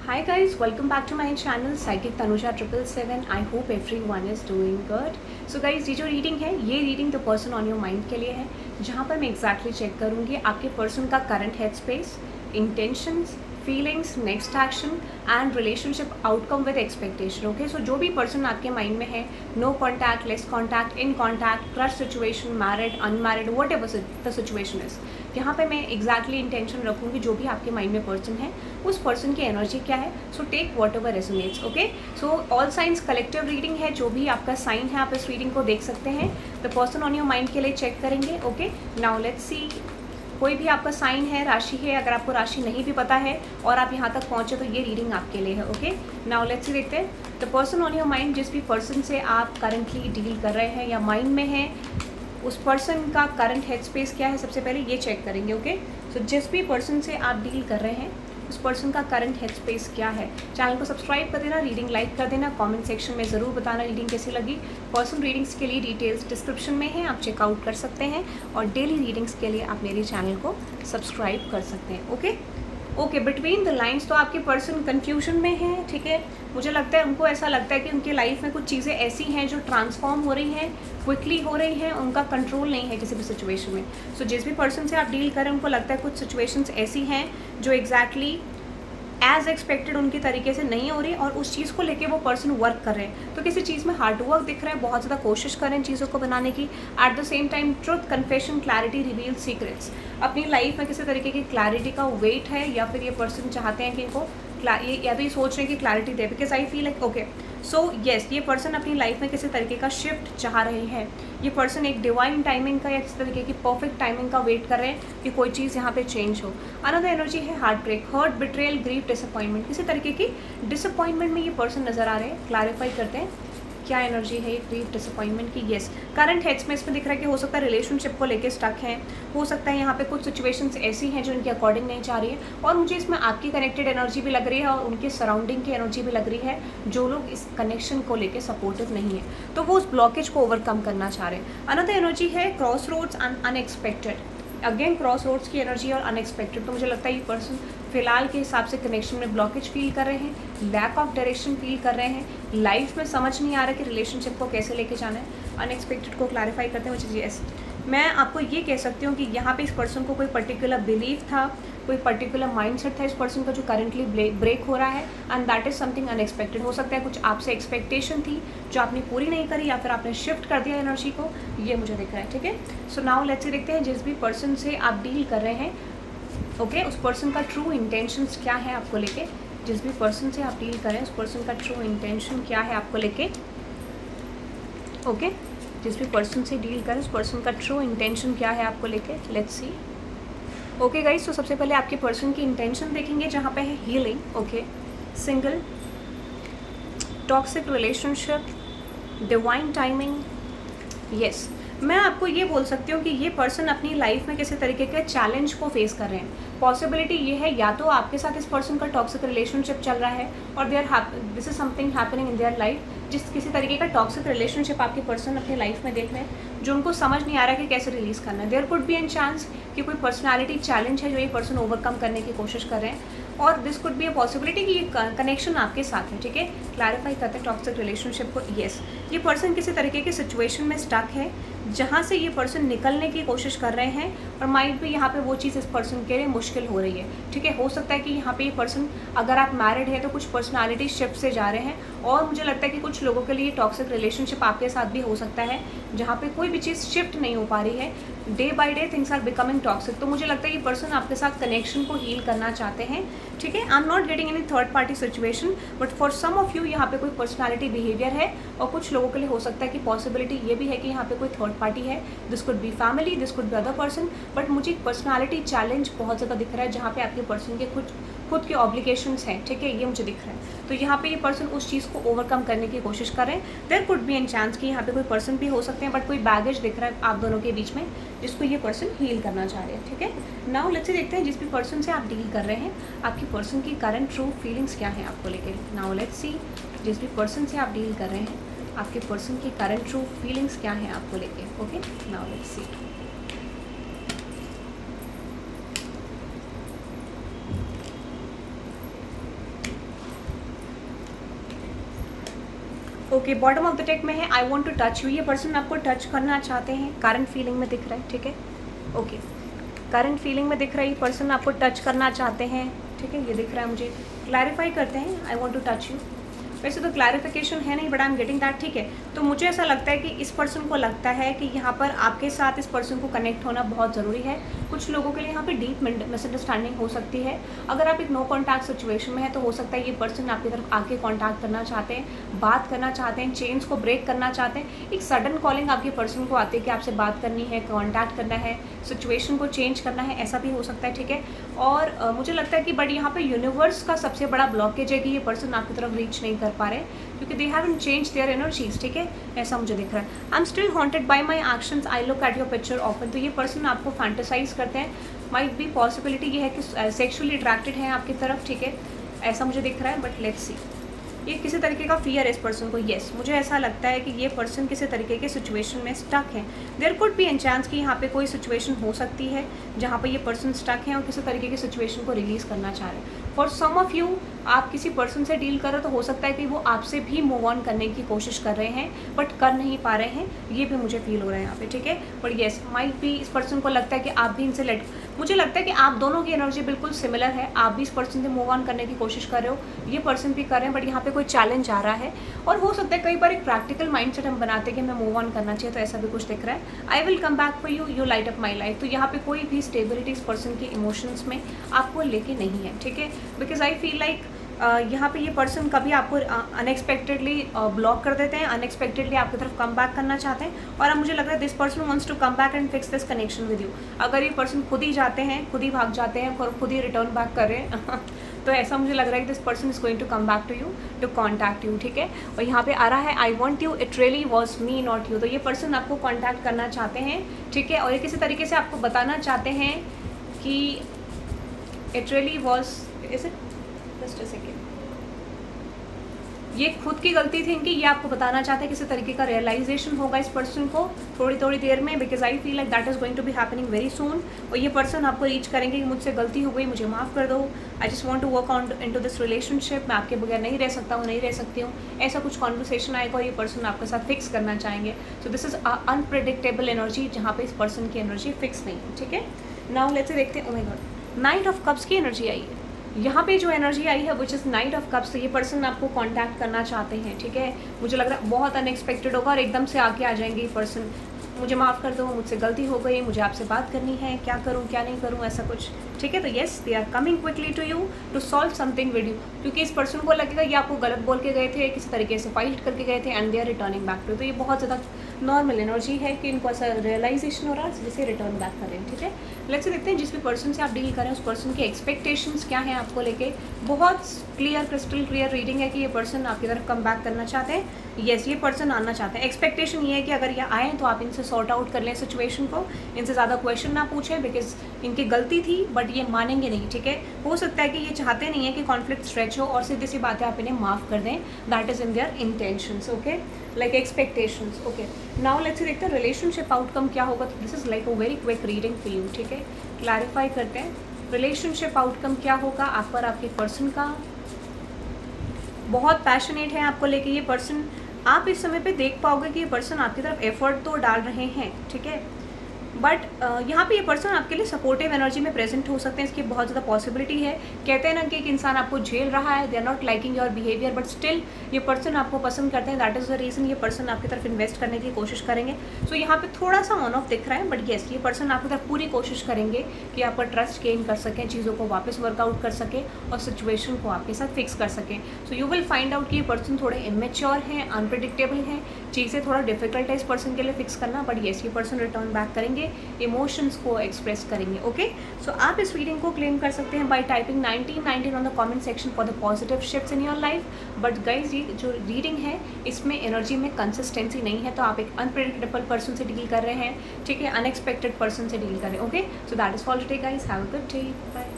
Hi guys, welcome back to my channel Psychic Tanusha 777. I hope everyone is doing good. So guys, ये जो reading है ये reading the person on your mind के लिए है, जहाँ पर मैं एग्जैक्टली चेक करूँगी आपके पर्सन का current head space, intentions, feelings, next action and relationship outcome with expectation. Okay, so जो भी पर्सन आपके माइंड में है, no contact, less contact, in contact, crush situation, married, unmarried, whatever the situation is, यहाँ पे मैं exactly intention रखूँगी जो भी आपके माइंड में पर्सन है उस पर्सन की एनर्जी क्या है. So take what resonates. Okay, so all science collective reading है, जो भी आपका साइन है आप इस रीडिंग को देख सकते हैं. The person on your mind के लिए चेक करेंगे. ओके, नाउ लेट्स सी. कोई भी आपका साइन है, राशि है, अगर आपको राशि नहीं भी पता है और आप यहाँ तक पहुँचे तो ये रीडिंग आपके लिए है. ओके, नाउ लेट्स सी देखते हैं. The person on your mind, जिस भी पर्सन से आप करंटली डील कर रहे हैं या माइंड में है, उस पर्सन का करंट हेड स्पेस क्या है, सबसे पहले ये चेक करेंगे. ओके, सो जिस भी पर्सन से आप डील कर रहे हैं उस पर्सन का करंट हेड स्पेस क्या है. चैनल को सब्सक्राइब कर देना, रीडिंग लाइक कर देना, कमेंट सेक्शन में ज़रूर बताना रीडिंग कैसी लगी. पर्सन रीडिंग्स के लिए डिटेल्स डिस्क्रिप्शन में है, आप चेकआउट कर सकते हैं. और डेली रीडिंग्स के लिए आप मेरे चैनल को सब्सक्राइब कर सकते हैं. ओके, बिटवीन द लाइन्स तो आपके पर्सन कन्फ्यूजन में है. ठीक है, मुझे लगता है उनको ऐसा लगता है कि उनकी लाइफ में कुछ चीज़ें ऐसी हैं जो ट्रांसफॉर्म हो रही हैं, क्विकली हो रही हैं, उनका कंट्रोल नहीं है किसी भी सिचुएशन में. सो जिस भी पर्सन से आप डील करें उनको लगता है कुछ सिचुएशंस ऐसी हैं जो एग्जैक्टली एज एक्सपेक्टेड उनकी तरीके से नहीं हो रही और उस चीज़ को लेके वो पर्सन वर्क कर रहे हैं. तो किसी चीज़ में हार्ड वर्क दिख रहा है, बहुत ज़्यादा कोशिश करें चीज़ों को बनाने की. At the same time truth, confession, clarity, reveal secrets. अपनी लाइफ में किसी तरीके की क्लैरिटी का वेट है या फिर ये पर्सन चाहते हैं कि इनको या तो ये सोच रहे हैं कि clarity they. Because I feel like okay, so yes, ये पर्सन अपनी लाइफ में किसी तरीके का शिफ्ट चाह रहे हैं. ये पर्सन एक डिवाइन टाइमिंग का या किसी तरीके की परफेक्ट टाइमिंग का वेट कर रहे हैं कि कोई चीज़ यहाँ पे चेंज हो. अनदर एनर्जी है heartbreak, hurt, betrayal, grief, disappointment. किसी तरीके की डिसअपॉइंटमेंट में ये पर्सन नजर आ रहे हैं. क्लैरिफाई करते हैं क्या एनर्जी है ग्रीफ, डिसअपॉइंटमेंट की. येस, करंट हेड्स में इसमें दिख रहा है कि हो सकता है रिलेशनशिप को लेके स्टक हैं, हो सकता है यहाँ पे कुछ सिचुएशंस ऐसी हैं जो इनके अकॉर्डिंग नहीं चाह रही है. और मुझे इसमें आपकी कनेक्टेड एनर्जी भी लग रही है और उनके सराउंडिंग की एनर्जी भी लग रही है, जो लोग इस कनेक्शन को लेके सपोर्टिव नहीं है, तो वो उस ब्लॉकेज को ओवरकम करना चाह रहे हैं. अनदर एनर्जी है crossroads and unexpected. Again crossroads की एनर्जी और अनएक्सपेक्टेड. तो मुझे लगता है ये पर्सन फिलहाल के हिसाब से कनेक्शन में ब्लॉकेज फील कर रहे हैं, लैक ऑफ डायरेक्शन फील कर रहे हैं, लाइफ में समझ नहीं आ रहा कि रिलेशनशिप को कैसे लेके जाना है. अनएक्सपेक्टेड को क्लैरिफाई करते हैं मुझे. यस, मैं आपको ये कह सकती हूँ कि यहाँ पे इस पर्सन को कोई पर्टिकुलर बिलीफ था, कोई पर्टिकुलर माइंडसेट था इस पर्सन का जो करंटली ब्रेक हो रहा है, and that is something unexpected. हो सकता है कुछ आपसे एक्सपेक्टेशन थी जो आपने पूरी नहीं करी या फिर आपने शिफ्ट कर दिया एनर्जी को, ये मुझे दिख रहा है. ठीक है, सो नाउ लेट्स सी देखते हैं जिस भी पर्सन से आप डील कर रहे हैं, ओके, उस पर्सन का ट्रू इंटेंशंस क्या है आपको लेके. जिस भी पर्सन से आप डील करें उस पर्सन का ट्रू इंटेंशन क्या है आपको लेके. ओके, जिस भी पर्सन से डील करें उस पर्सन का ट्रू इंटेंशन क्या है आपको लेके. Let's see. ओके गाइस, तो सबसे पहले आपके पर्सन की इंटेंशन देखेंगे जहाँ पे है healing. Okay, single, toxic relationship, divine timing. Yes, मैं आपको ये बोल सकती हूँ कि ये पर्सन अपनी लाइफ में किसी तरीके के चैलेंज को फेस कर रहे हैं. पॉसिबिलिटी ये है या तो आपके साथ इस पर्सन का टॉक्सिक रिलेशनशिप चल रहा है और this is something happening in their life. जिस किसी तरीके का टॉक्सिक रिलेशनशिप आपके पर्सन अपनी लाइफ में देख रहे हैं जो उनको समझ नहीं आ रहा है कि कैसे रिलीज़ करना है. There could be an chance कि कोई पर्सनैलिटी चैलेंज है जो ये पर्सन ओवरकम करने की कोशिश कर रहे हैं, और this could be a possibility कि ये कनेक्शन आपके साथ है. ठीक है, क्लैरिफाई करते हैं टॉक्सिक रिलेशनशिप को. येस, ये पर्सन किसी तरीके की सिचुएशन में स्टक है जहाँ से ये पर्सन निकलने की कोशिश कर रहे हैं और माइंड पे यहाँ पे वो चीज़ इस पर्सन के लिए मुश्किल हो रही है. ठीक है, हो सकता है कि यहाँ पे ये पर्सन, अगर आप मैरिड है तो कुछ पर्सनालिटी शिफ्ट से जा रहे हैं, और मुझे लगता है कि कुछ लोगों के लिए टॉक्सिक रिलेशनशिप आपके साथ भी हो सकता है जहाँ पे कोई भी चीज़ शिफ्ट नहीं हो पा रही है. Day by day things are becoming toxic. तो मुझे लगता है ये पर्सन आपके साथ कनेक्शन को हील करना चाहते हैं. ठीक है, I am not getting any third party situation, but for some of you यहाँ पे कोई पर्सनालिटी बिहेवियर है, और कुछ लोगों के लिए हो सकता है कि पॉसिबिलिटी ये भी है कि यहाँ पे कोई थर्ड पार्टी है. This could be family, this could be other person, but मुझे एक पर्सनालिटी चैलेंज बहुत ज़्यादा दिख रहा है जहाँ पे आपके पर्सन के खुद के ऑब्लिगेशंस हैं. ठीक है, ये मुझे दिख रहा है. तो यहाँ पे ये पर्सन उस चीज़ को ओवरकम करने की कोशिश कर रहे हैं. There could be an chance कि यहाँ पे कोई पर्सन भी हो सकते हैं, बट कोई बैगेज दिख रहा है आप दोनों के बीच में जिसको ये पर्सन हील करना चाह रहे हैं. ठीक है, नाउ लेट्स देखते हैं जिस भी पर्सन से आप डील कर रहे हैं आपकी पर्सन की करंट ट्रू फीलिंग्स क्या है आपको लेके. नाउ लेट्स सी, जिस भी पर्सन से आप डील कर रहे हैं आपके पर्सन की करंट ट्रू फीलिंग्स क्या है आपको लेके. Okay, now let's see. Okay, bottom of the deck में है I want to touch you. ये पर्सन आपको टच करना चाहते हैं, करंट फीलिंग में दिख रहा है, ठीक है। ओके, करंट फीलिंग में दिख रहा है ये पर्सन आपको टच करना चाहते हैं, ठीक है, ये दिख रहा है मुझे। क्लैरिफाई करते हैं, I want to touch you. वैसे तो क्लैरिफिकेशन है नहीं, but I am getting that, ठीक है। तो मुझे ऐसा लगता है कि इस पर्सन को लगता है कि यहाँ पर आपके साथ इस पर्सन को कनेक्ट होना बहुत ज़रूरी है। कुछ लोगों के लिए यहाँ पे डीप मिसअंडरस्टैंडिंग हो सकती है। अगर आप एक नो कॉन्टैक्ट सिचुएशन में है तो हो सकता है ये पर्सन आपकी तरफ आके कॉन्टैक्ट करना चाहते हैं, बात करना चाहते हैं, चेन्स को ब्रेक करना चाहते हैं। एक सडन कॉलिंग आपके पर्सन को आती है कि आपसे बात करनी है, कॉन्टैक्ट करना है, सिचुएशन को चेंज करना है, ऐसा भी हो सकता है, ठीक है। और मुझे लगता है कि बट यहाँ पे यूनिवर्स का सबसे बड़ा ब्लॉकेज है कि ये पर्सन आपकी तरफ रीच नहीं कर पा रहे क्योंकि they haven't change their energies, ठीक है, ऐसा मुझे दिख रहा है। I am still haunted bye my actions, I look at your picture often. तो ये पर्सन आपको फैंटेसाइज करते हैं, माइट बी पॉसिबिलिटी ये है कि सेक्सुअली अट्रैक्टेड हैं आपकी तरफ, ठीक है, ऐसा मुझे दिख रहा है। बट लेट्स सी, ये किसी तरीके का फियर है इस पर्सन को। येस, मुझे ऐसा लगता है कि ये पर्सन किसी तरीके के सिचुएशन में स्टक है। There could be an chance कि यहाँ पे कोई सिचुएशन हो सकती है जहाँ पे ये पर्सन स्टक है और किसी तरीके की सिचुएशन को रिलीज़ करना चाह रहे हैं। फॉर सम ऑफ यू, आप किसी पर्सन से डील कर रहे हो तो हो सकता है कि वो आपसे भी मूव ऑन करने की कोशिश कर रहे हैं बट कर नहीं पा रहे हैं, ये भी मुझे फील हो रहा है यहाँ पे, ठीक है। बट येस, माइट भी इस पर्सन को लगता है कि आप भी इनसे मुझे लगता है कि आप दोनों की एनर्जी बिल्कुल सिमिलर है। आप भी इस पर्सन से मूव ऑन करने की कोशिश कर रहे हो, ये पर्सन भी कर रहे हैं, बट यहाँ पे कोई चैलेंज आ रहा है। और हो सकता है कई बार एक प्रैक्टिकल माइंडसेट हम बनाते हैं कि हमें मूव ऑन करना चाहिए, तो ऐसा भी कुछ दिख रहा है। I will come back for you, you light up my life. तो यहाँ पे कोई भी स्टेबिलिटी इस पर्सन के इमोशंस में आपको लेके नहीं है, ठीक है। बिकॉज आई फील लाइक यहाँ पे ये पर्सन कभी आपको अनएक्सपेक्टेडली ब्लॉक कर देते हैं, अनएक्सपेक्टेडली आपकी तरफ कम बैक करना चाहते हैं। और अब मुझे लग रहा है this person wants to come back and fix this connection with you. अगर ये पर्सन खुद ही जाते हैं, खुद ही भाग जाते हैं और खुद ही रिटर्न बैक कर रहे हैं तो ऐसा मुझे लग रहा है कि this person is going to come back to you, to contact you, ठीक है। और यहाँ पे आ रहा है I want you, it really was me not you. तो ये पर्सन आपको कॉन्टैक्ट करना चाहते हैं, ठीक है, और ये किसी तरीके से आपको बताना चाहते हैं कि it really was, is it, just a second, ये खुद की गलती थी इनकी, ये आपको बताना चाहते हैं। किसी तरीके का रियलाइजेशन होगा इस पर्सन को थोड़ी थोड़ी देर में, because I feel like that is going to be happening very soon. और ये पर्सन आपको रीच करेंगे कि मुझसे गलती हो गई, मुझे माफ़ कर दो, I just want to work on into this relationship, मैं आपके बगैर नहीं रह सकता हूँ, नहीं रह सकती हूँ, ऐसा कुछ कॉन्वर्सेशन आएगा और ये पर्सन आपके साथ फिक्स करना चाहेंगे। So this is unpredictable energy जहाँ पे इस पर्सन की एनर्जी फिक्स नहीं है, ठीक है। नाउ लेट्स से देखते हैं, oh my God, night of cups की एनर्जी आई है यहाँ पे। जो एनर्जी आई है which is night of cups, ये पर्सन आपको कांटेक्ट करना चाहते हैं, ठीक है। मुझे लग रहा है बहुत अनएक्सपेक्टेड होगा और एकदम से आके आ जाएंगे ये पर्सन, मुझे माफ़ कर दो, मुझसे गलती हो गई, मुझे आपसे बात करनी है, क्या करूँ क्या नहीं करूँ, ऐसा कुछ, ठीक है। तो yes, they are coming quickly to you to solve something with you, क्योंकि इस पर्सन को लगेगा ये आपको गलत बोल के गए थे, किसी तरीके से फाइट करके गए थे and they are returning back to. तो ये बहुत ज़्यादा नॉर्मल एनर्जी है कि इनको ऐसा रियलाइजेशन हो रहा है जिसे रिटर्न बैक कर रहे हैं, ठीक है। लेट्स देखते हैं जिस भी पर्सन से आप डील करें उस पर्सन के एक्सपेक्टेशंस क्या हैं आपको लेके। बहुत क्लियर, क्रिस्टल क्लियर रीडिंग है कि ये पर्सन आपकी तरफ कम बैक करना चाहते हैं। येस, ये पर्सन आना चाहते हैं। एक्सपेक्टेशन ये है कि अगर ये आए तो आप इनसे सॉर्ट आउट कर लें सिचुएशन को, इनसे ज़्यादा क्वेश्चन ना पूछें, बिकॉज इनकी गलती थी बट ये मानेंगे नहीं, ठीक है। हो सकता है कि ये चाहते नहीं है कि कॉन्फ्लिक्ट स्ट्रेच हो और सीधी सी बातें आप इन्हें माफ़ कर दें, that is in their intentions, okay, like expectations, okay. Now let's देखते हैं रिलेशनशिप आउटकम क्या होगा। तो this is like a very quick reading for you, ठीक है। क्लैरिफाई करते हैं रिलेशनशिप आउटकम क्या होगा आप पर आपके पर्सन का। बहुत पैशनेट है आपको लेके ये पर्सन। आप इस समय पे देख पाओगे कि ये पर्सन आपकी तरफ एफर्ट तो डाल रहे हैं, ठीक है, बट यहाँ पे ये पर्सन आपके लिए सपोर्टिव एनर्जी में प्रेजेंट हो सकते हैं, इसकी बहुत ज़्यादा पॉसिबिलिटी है। कहते हैं ना कि एक इंसान आपको झेल रहा है, they are not liking your behaviour, but still ये पर्सन आपको पसंद करते हैं, दैट इज़ द रीज़न ये पर्सन आपकी तरफ इन्वेस्ट करने की कोशिश करेंगे। सो यहाँ पे थोड़ा सा ऑन ऑफ दिख रहा है, बट येस, ये पर्सन आपकी तरफ पूरी कोशिश करेंगे कि आपका ट्रस्ट गेन कर सकें, चीज़ों को वापस वर्कआउट कर सकें और सिचुएशन को आपके साथ फिक्स कर सकें। So you will find out कि ये पर्सन थोड़े इमेच्योर हैं, अनप्रिडिक्टेबल हैं, चीज़ें थोड़ा डिफिकल्ट है इस पर्सन के लिए फिक्स करना, बट येस, ये पर्सन रिटर्न बैक करेंगे, इमोशंस को एक्सप्रेस करेंगे, ओके। सो आप इस रीडिंग को क्लेम कर सकते हैं bye typing 1919 on the comment section for the positive shifts in your life. But guys, ये जो रीडिंग है इसमें एनर्जी में कंसिस्टेंसी नहीं है, तो आप एक अनप्रेडिक्टेबल पर्सन से डील कर रहे हैं, ठीक है, अनएक्सपेक्टेड पर्सन से डील कर रहे हैं, okay. So that is for today guys, have a good day, bye.